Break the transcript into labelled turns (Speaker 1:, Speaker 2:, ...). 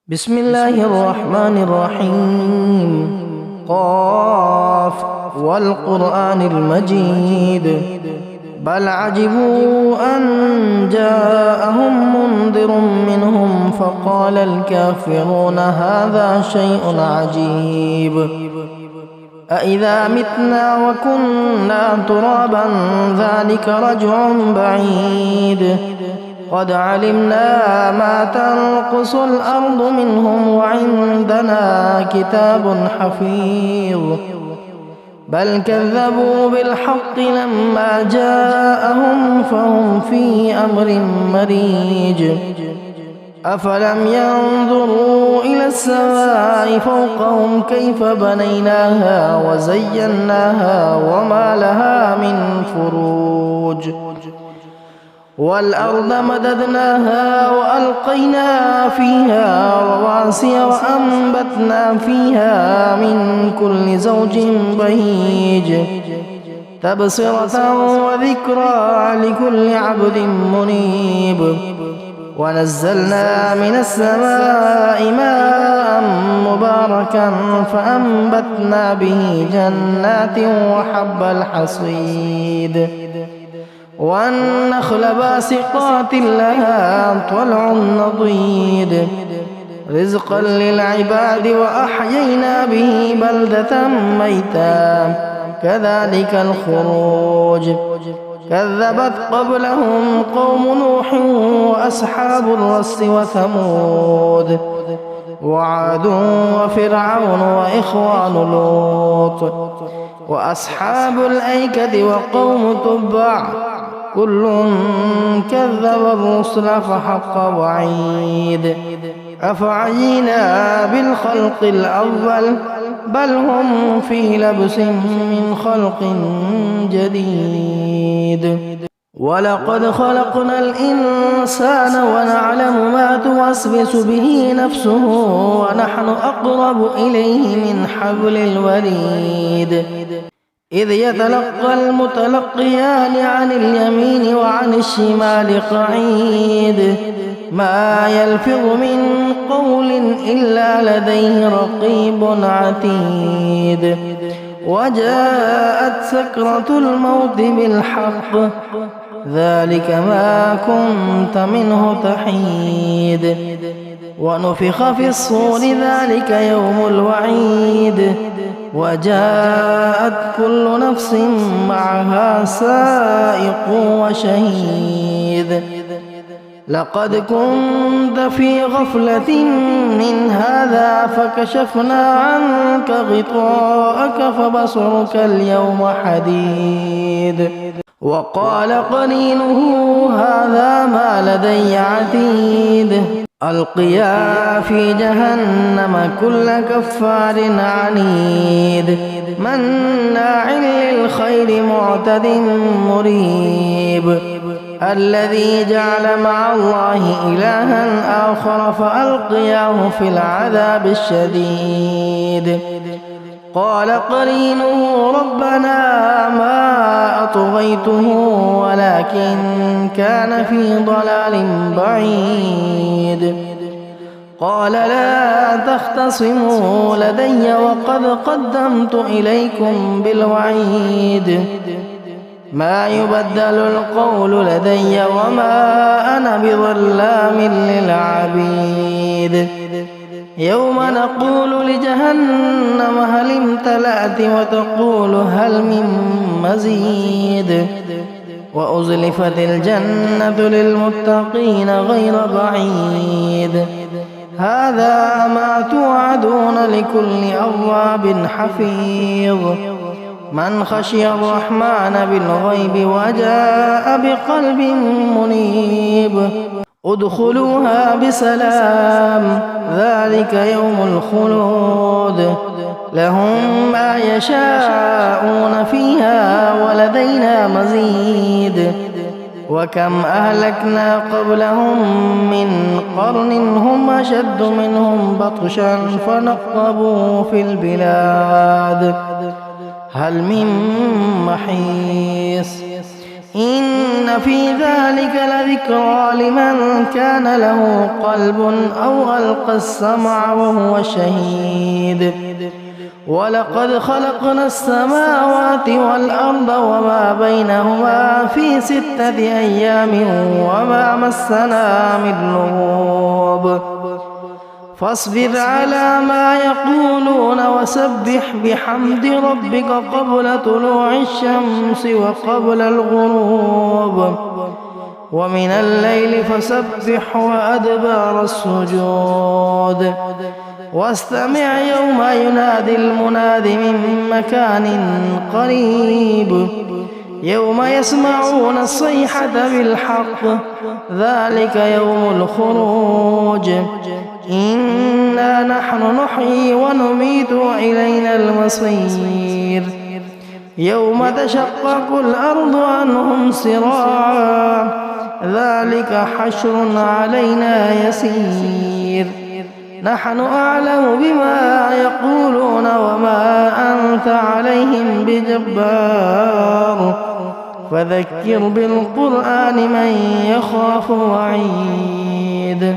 Speaker 1: بسم الله الرحمن الرحيم. قاف والقرآن المجيد بل عجبوا أن جاءهم منذر منهم فقال الكافرون هذا شيء عجيب أإذا متنا وكنا ترابا ذلك رجع بعيد قد علمنا ما تنقص الأرض منهم وعندنا كتاب حفيظ بل كذبوا بالحق لما جاءهم فهم في أمر مريج أفلم ينظروا إلى السماء فوقهم كيف بنيناها وزيناها وما لها من فروج والأرض مددناها وألقينا فيها رواسي وأنبتنا فيها من كل زوج بهيج تبصرة وذكرى لكل عبد منيب ونزلنا من السماء ماء مباركا فأنبتنا به جنات وحب الحصيد والنخل باسقات لها طلع نضيد رزقا للعباد وأحيينا به بلدة ميتا كذلك الخروج كذبت قبلهم قوم نوح وأصحاب الرس وثمود وعاد وفرعون وإخوان لوط وأصحاب الأيكة وقوم تبع كل كذب الرسل فحق وعيد أفعينا بالخلق الأول بل هم في لبس من خلق جديد ولقد خلقنا الإنسان ونعلم ما توسوس به نفسه ونحن أقرب إليه من حبل الوريد إذ يتلقى المتلقيان عن اليمين وعن الشمال قعيد ما يلفظ من قول إلا لديه رقيب عتيد وجاءت سكرة الموت بالحق ذلك ما كنت منه تحيد ونفخ في الصور ذلك يوم الوعيد وجاءت كل نفس معها سائق وشهيد لقد كنت في غفلة من هذا فكشفنا عنك غطاءك فبصرك اليوم حديد وقال قرينه هذا ما لدي عتيد ألقيا في جهنم كل كفار عنيد مناع للخير معتد مريب الذي جعل مع الله إلها آخر فألقياه في العذاب الشديد قال قرينه ربنا ما أطغيته ولكن كان في ضلال بعيد قال لا تختصموا لدي وقد قدمت إليكم بالوعيد ما يبدل القول لدي وما أنا بظلام للعبيد يوم نقول لجهنم هل امتلأت وتقول هل من مزيد وأزلفت الجنة للمتقين غير بعيد هذا ما توعدون لكل أواب حفيظ من خشي الرحمن بالغيب وجاء بقلب منيب ادخلوها بسلام ذلك يوم الخلود لهم ما يشاءون فيها ولدينا مزيد وكم أهلكنا قبلهم من قرن هم أشد منهم بطشا فنقبوا في البلاد هل من محيص إن في ذلك لذكرى لمن كان له قلب أو ألقى السمع وهو شهيد. ولقد خلقنا السماوات والأرض وما بينهما في 6 أيام وما مسنا من لغوب فاصبر على ما يقولون وسبح بحمد ربك قبل طلوع الشمس وقبل الغروب ومن الليل فسبح وأدبار السجود واستمع يوم ينادي المناد من مكان قريب يوم يسمعون الصيحة بالحق ذلك يوم الخروج إنا نحن نحيي ونميت وإلينا المصير يوم تشقق الأرض عنهم سراعا ذلك حشر علينا يسير نحن أعلم بما يقولون وما أنت عليهم بجبار فذكر بالقرآن من يخاف وعيد.